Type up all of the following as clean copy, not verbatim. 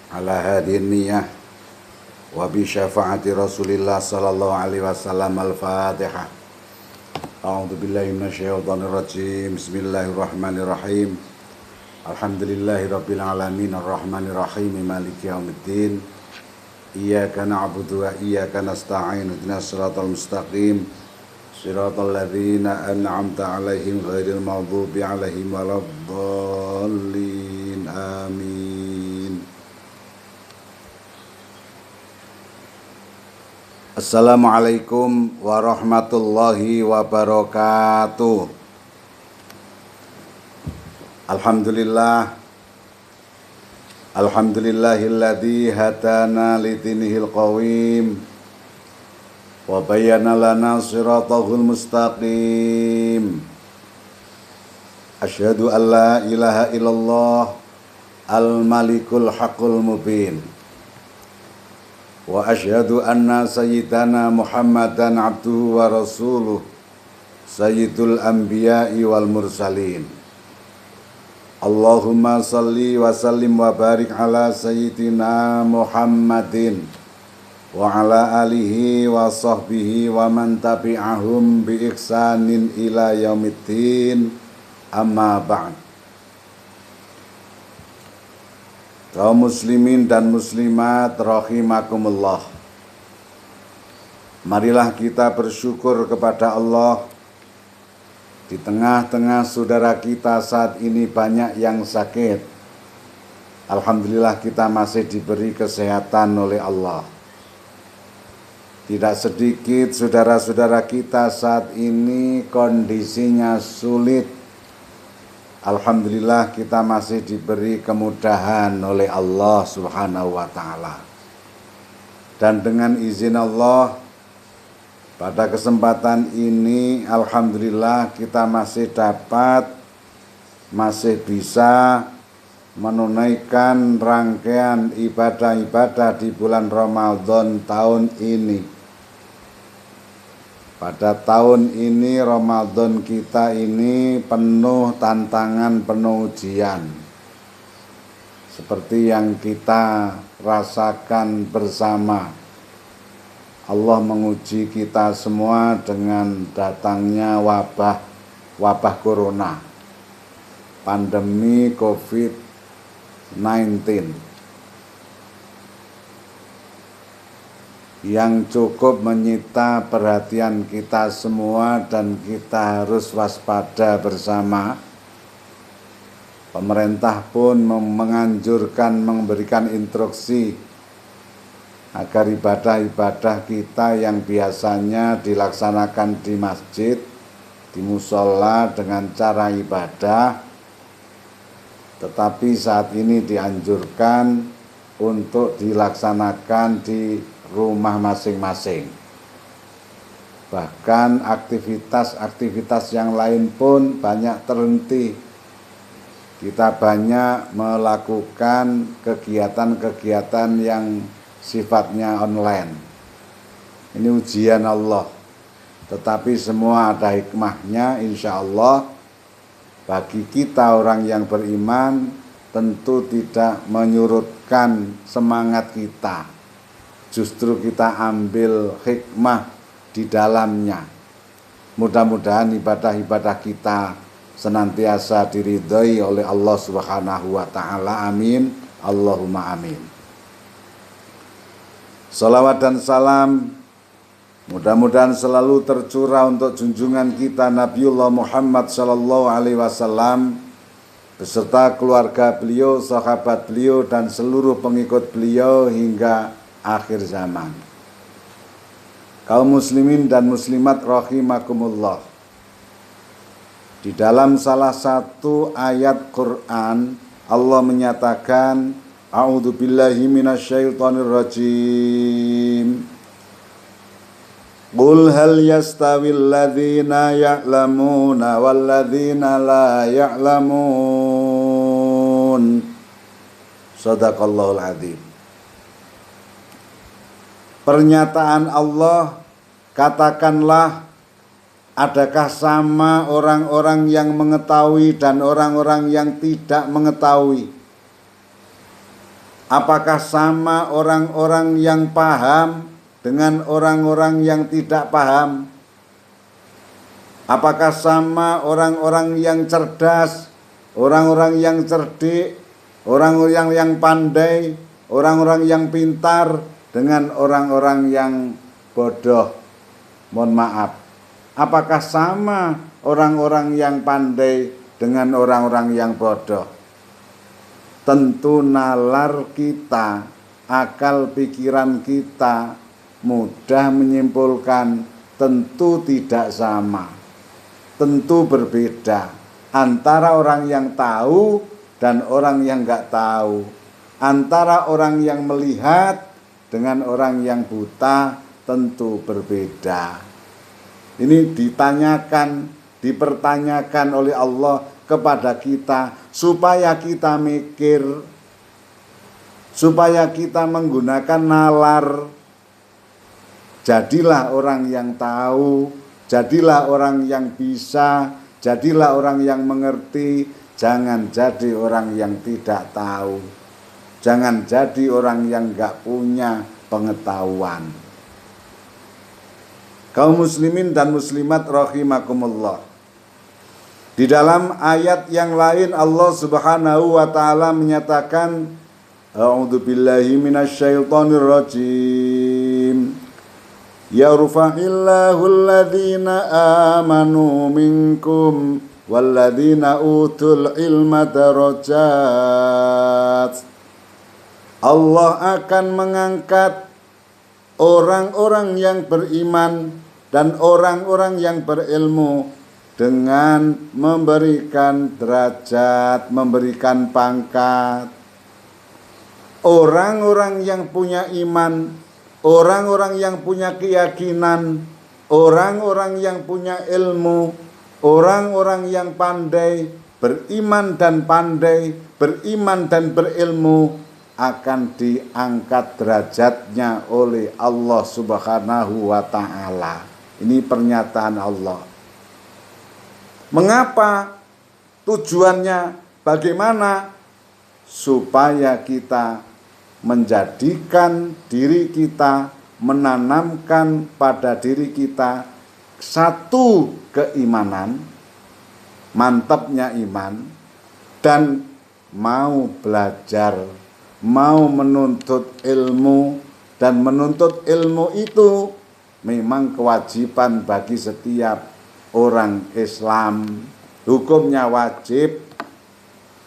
ala hadhihi niyyah wa bi syafaati Rasulillah sallallahu alaihi wasallam. Al-Fatihah. A'udzu billahi minasyaitonir rajim. Bismillahirrahmanirrahim. Alhamdulillahirabbil alamin arrahmanir rahim maliki yaumiddin. Iyyaka na'budu wa iyyaka nasta'in. Ihdinas siratal mustaqim. Siratal ladzina an'amta 'alaihim ghairil maghdubi 'alaihim waladdallin. Amin. Assalamualaikum warahmatullahi wabarakatuh. Alhamdulillahilladzi hadana lidinihil qawim wa bayyana lana siratahul mustaqim. Asyhadu an la ilaha illallah al-malikul haqqul mubin. Wa asyhadu anna sayyidana Muhammadan abduhu wa rasuluh sayyidul anbiya'i wal mursalin. Allahumma salli wa sallim wa barik ala sayyidina Muhammadin wa ala alihi wa sahbihi wa man tabi'ahum bi ihsanin ila yaumiddin. Amma ba'd. Kaum muslimin dan muslimat rahimakumullah. Marilah kita bersyukur kepada Allah. Di tengah-tengah saudara kita saat ini banyak yang sakit. Alhamdulillah kita masih diberi kesehatan oleh Allah. Tidak sedikit saudara-saudara kita saat ini kondisinya sulit. Alhamdulillah kita masih diberi kemudahan oleh Allah Subhanahu wa ta'ala. Dan dengan izin Allah, pada kesempatan ini alhamdulillah kita masih bisa menunaikan rangkaian ibadah-ibadah di bulan Ramadan tahun ini. Pada tahun ini Ramadan kita ini penuh tantangan, penuh ujian. Seperti yang kita rasakan bersama. Allah menguji kita semua dengan datangnya wabah corona. Pandemi COVID-19. Yang cukup menyita perhatian kita semua dan kita harus waspada bersama. Pemerintah pun menganjurkan, memberikan instruksi agar ibadah-ibadah kita yang biasanya dilaksanakan di masjid, di musola dengan cara ibadah, tetapi saat ini dianjurkan untuk dilaksanakan di rumah masing-masing. Bahkan aktivitas-aktivitas yang lain pun banyak terhenti. Kita banyak melakukan kegiatan-kegiatan yang sifatnya online. Ini ujian Allah. Tetapi semua ada hikmahnya, insya Allah. Bagi kita orang yang beriman tentu tidak menyurutkan semangat kita. Justru kita ambil hikmah di dalamnya. Mudah-mudahan ibadah-ibadah kita senantiasa diridhai oleh Allah Subhanahu wa ta'ala. Amin. Allahumma amin. Salawat dan salam mudah-mudahan selalu tercurah untuk junjungan kita Nabiullah Muhammad sallallahu alaihi wasallam beserta keluarga beliau, sahabat beliau dan seluruh pengikut beliau hingga akhir zaman. Kaum muslimin dan muslimat rahimakumullah. Di dalam salah satu ayat Quran Allah menyatakan, A'udzu billahi minasyaitonir rajim. Qul hal yastawil ladzina ya'lamuna wal ladzina la ya'lamun. Shadaqallahul adzim. Pernyataan Allah, katakanlah, adakah sama orang-orang yang mengetahui dan orang-orang yang tidak mengetahui? Apakah sama orang-orang yang paham dengan orang-orang yang tidak paham? Apakah sama orang-orang yang cerdas, orang-orang yang cerdik, orang-orang yang pandai, orang-orang yang pintar dengan orang-orang yang bodoh? Mohon maaf. Apakah sama orang-orang yang pandai dengan orang-orang yang bodoh? Tentu nalar kita, akal pikiran kita mudah menyimpulkan tentu tidak sama. Tentu berbeda antara orang yang tahu dan orang yang enggak tahu, antara orang yang melihat dengan orang yang buta tentu berbeda. Ini dipertanyakan oleh Allah kepada kita supaya kita mikir, supaya kita menggunakan nalar. Jadilah orang yang tahu, jadilah orang yang bisa, jadilah orang yang mengerti, jangan jadi orang yang tidak tahu. Jangan jadi orang yang enggak punya pengetahuan. Kaum muslimin dan muslimat rahimakumullah. Di dalam ayat yang lain Allah Subhanahu wa taala menyatakan, A'udzubillahi minasyaitonir rajim. Yarfa'illahu alladhina amanu minkum walladhina utul ilma darajat. Allah akan mengangkat orang-orang yang beriman dan orang-orang yang berilmu dengan memberikan derajat, memberikan pangkat. Orang-orang yang punya iman, orang-orang yang punya keyakinan, orang-orang yang punya ilmu, orang-orang yang pandai, beriman dan pandai, beriman dan berilmu akan diangkat derajatnya oleh Allah Subhanahu wa ta'ala. Ini pernyataan Allah. Mengapa? Tujuannya bagaimana? Supaya kita menjadikan diri kita, menanamkan pada diri kita satu keimanan, mantapnya iman, dan mau belajar, mau menuntut ilmu, dan menuntut ilmu itu memang kewajiban bagi setiap orang Islam. Hukumnya wajib.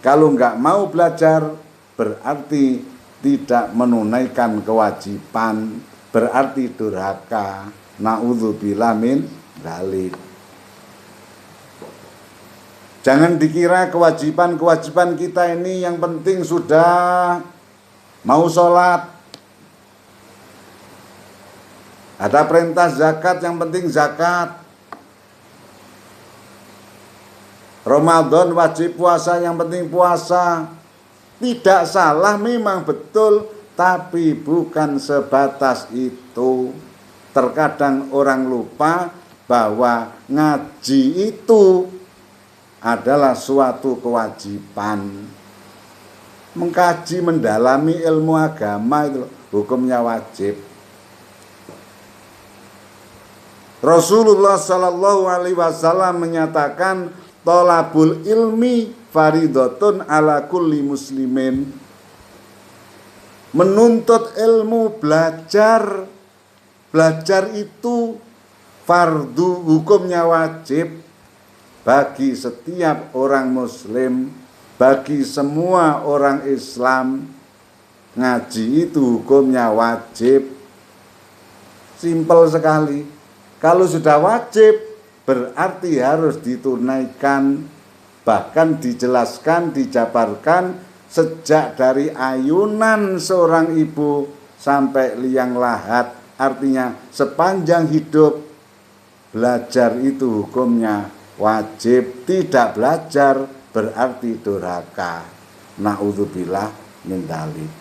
Kalau enggak mau belajar berarti tidak menunaikan kewajiban, berarti durhaka. Na'udzubillah min dzalik. Jangan dikira kewajiban-kewajiban kita ini yang penting sudah mau sholat, ada perintah zakat, yang penting zakat. Ramadan wajib puasa, yang penting puasa. Tidak salah, memang betul, tapi bukan sebatas itu. Terkadang orang lupa bahwa ngaji itu adalah suatu kewajiban. Mengkaji, mendalami ilmu agama itu hukumnya wajib. Rasulullah Shallallahu Alaihi Wasallam menyatakan, tolabul ilmi faridotun ala kulli muslimin. Menuntut ilmu, belajar itu fardu, hukumnya wajib bagi setiap orang muslim, bagi semua orang Islam. Ngaji itu hukumnya wajib. Simpel sekali. Kalau sudah wajib berarti harus ditunaikan, bahkan dijelaskan, dijabarkan sejak dari ayunan seorang ibu sampai liang lahat. Artinya sepanjang hidup belajar itu hukumnya wajib. Tidak belajar berarti durhaka. Na'udzubillah min dzalik.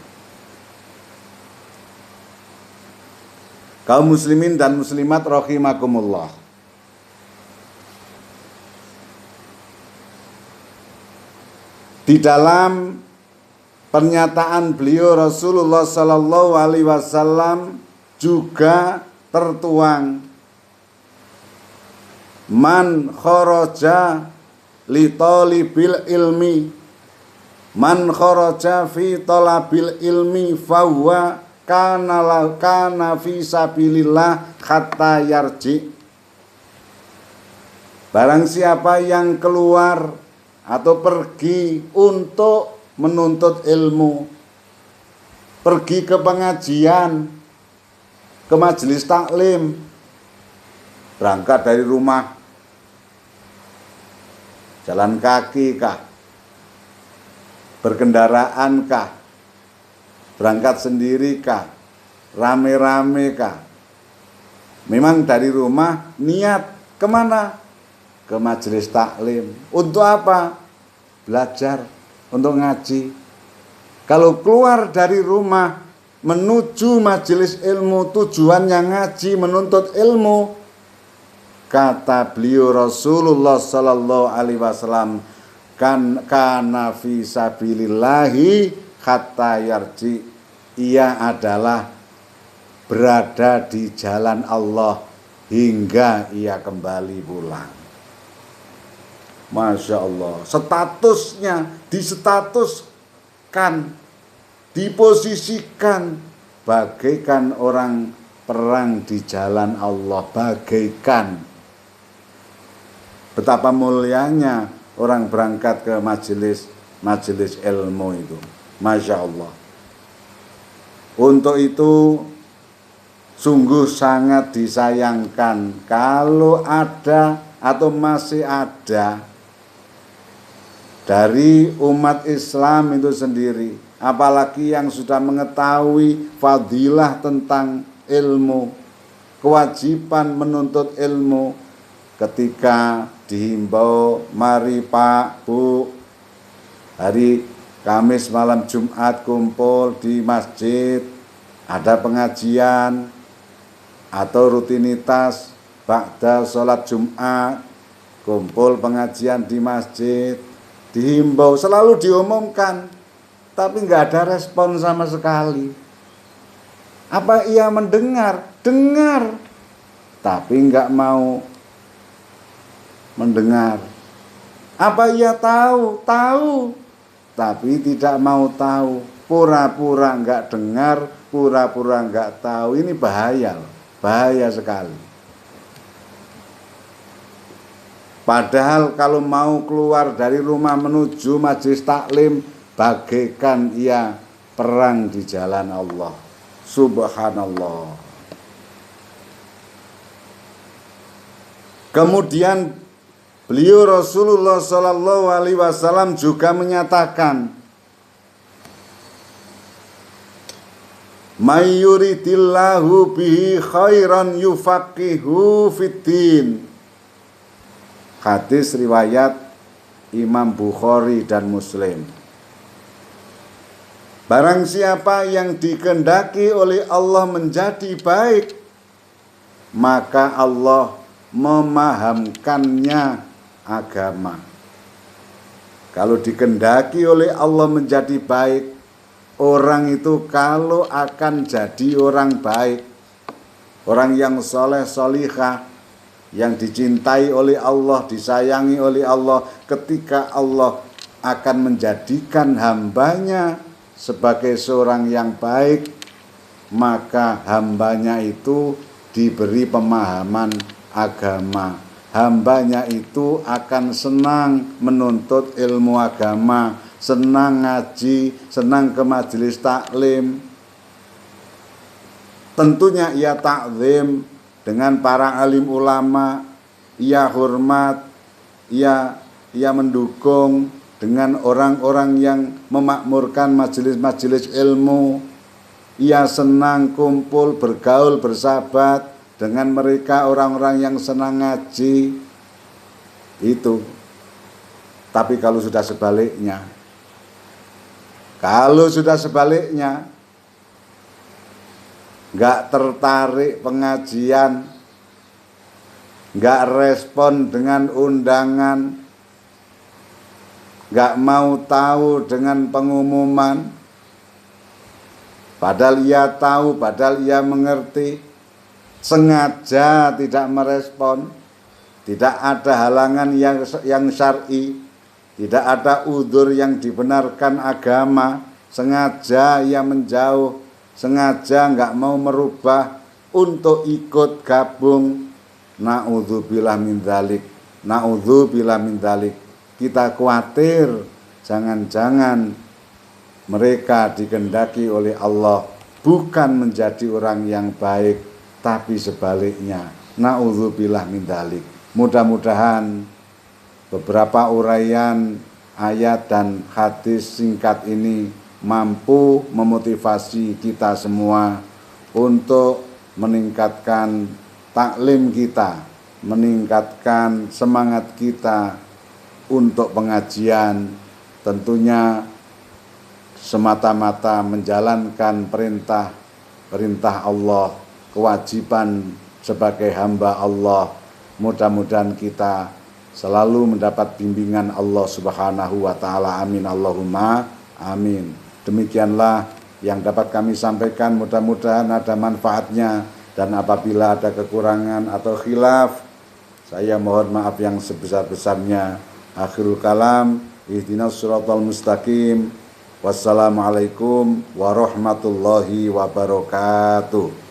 Kaum muslimin dan muslimat rahimakumullah. Di dalam pernyataan beliau Rasulullah Sallallahu Alaihi Wasallam juga tertuang, man kharaja li talibil ilmi, man kharaja fi talabil ilmi fahuwa kana fi sabilillah hatta yarji. Barang siapa yang keluar atau pergi untuk menuntut ilmu, pergi ke pengajian, ke majelis taklim, berangkat dari rumah, jalan kaki kah, berkendaraan kah, berangkat sendiri kah, rame-rame kah, memang dari rumah niat kemana? Ke majelis taklim. Untuk apa? Belajar, untuk ngaji. Kalau keluar dari rumah menuju majelis ilmu, tujuannya ngaji, menuntut ilmu, kata beliau Rasulullah Sallallahu Alaihi Wasallam, kana fi sabilillahi hatta yarji, ia adalah berada di jalan Allah hingga ia kembali pulang. Masya Allah, statusnya disetatuskan, diposisikan bagaikan orang perang di jalan Allah, bagaikan. Betapa mulianya orang berangkat ke majelis ilmu itu, Masya Allah. Untuk itu sungguh sangat disayangkan kalau ada atau masih ada dari umat Islam itu sendiri, apalagi yang sudah mengetahui fadilah tentang ilmu, kewajiban menuntut ilmu, ketika dihimbau, mari Pak, Bu, hari Kamis malam Jumat kumpul di masjid, ada pengajian atau rutinitas ba'da sholat Jumat, kumpul pengajian di masjid, dihimbau, selalu diumumkan, tapi nggak ada respon sama sekali. Apa ia mendengar? Dengar, tapi nggak mau mendengar. Apa ia tahu? Tahu, tapi tidak mau tahu. Pura-pura nggak dengar, pura-pura nggak tahu. Ini bahaya, bahaya sekali. Padahal kalau mau keluar dari rumah menuju majelis taklim, bagaikan ia perang di jalan Allah. Subhanallah. Kemudian beliau Rasulullah Sallallahu Alaihi Wasallam juga menyatakan, may yuridillahu bihi khairan yufaqihu fiddin. Hadis riwayat Imam Bukhari dan Muslim. Barang siapa yang dikehendaki oleh Allah menjadi baik, maka Allah memahamkannya agama. Kalau dikehendaki oleh Allah menjadi baik, orang itu kalau akan jadi orang baik, orang yang soleh solihah, yang dicintai oleh Allah, disayangi oleh Allah, ketika Allah akan menjadikan hambanya sebagai seorang yang baik, maka hambanya itu diberi pemahaman agama. Hambanya itu akan senang menuntut ilmu agama, senang ngaji, senang ke majelis taklim. Tentunya ia takzim dengan para alim ulama, ia hormat, ia mendukung dengan orang-orang yang memakmurkan majelis-majelis ilmu. Ia senang kumpul, bergaul, bersahabat dengan mereka, orang-orang yang senang ngaji. Itu. Tapi kalau sudah sebaliknya, nggak tertarik pengajian, nggak respon dengan undangan, nggak mau tahu dengan pengumuman, Padahal ia tahu, padahal ia mengerti, sengaja tidak merespon. Tidak ada halangan yang syar'i, tidak ada udzur yang dibenarkan agama. Sengaja ia menjauh, sengaja nggak mau merubah untuk ikut gabung. Na'udzubillah min dzalik, na'udzubillah min dzalik. Kita khawatir jangan-jangan mereka dikehendaki oleh Allah bukan menjadi orang yang baik, tapi sebaliknya. Na'udzubillah min dzalik. Mudah-mudahan beberapa uraian ayat dan hadis singkat ini mampu memotivasi kita semua untuk meningkatkan taklim kita, meningkatkan semangat kita untuk pengajian, tentunya semata-mata menjalankan perintah Allah, kewajiban sebagai hamba Allah. Mudah-mudahan kita selalu mendapat bimbingan Allah Subhanahu wa taala. Amin Allahumma amin. Demikianlah yang dapat kami sampaikan, mudah-mudahan ada manfaatnya, dan apabila ada kekurangan atau khilaf, saya mohon maaf yang sebesar-besarnya. Akhirul kalam, ihdinas siratal mustaqim. Wassalamualaikum warahmatullahi wabarakatuh.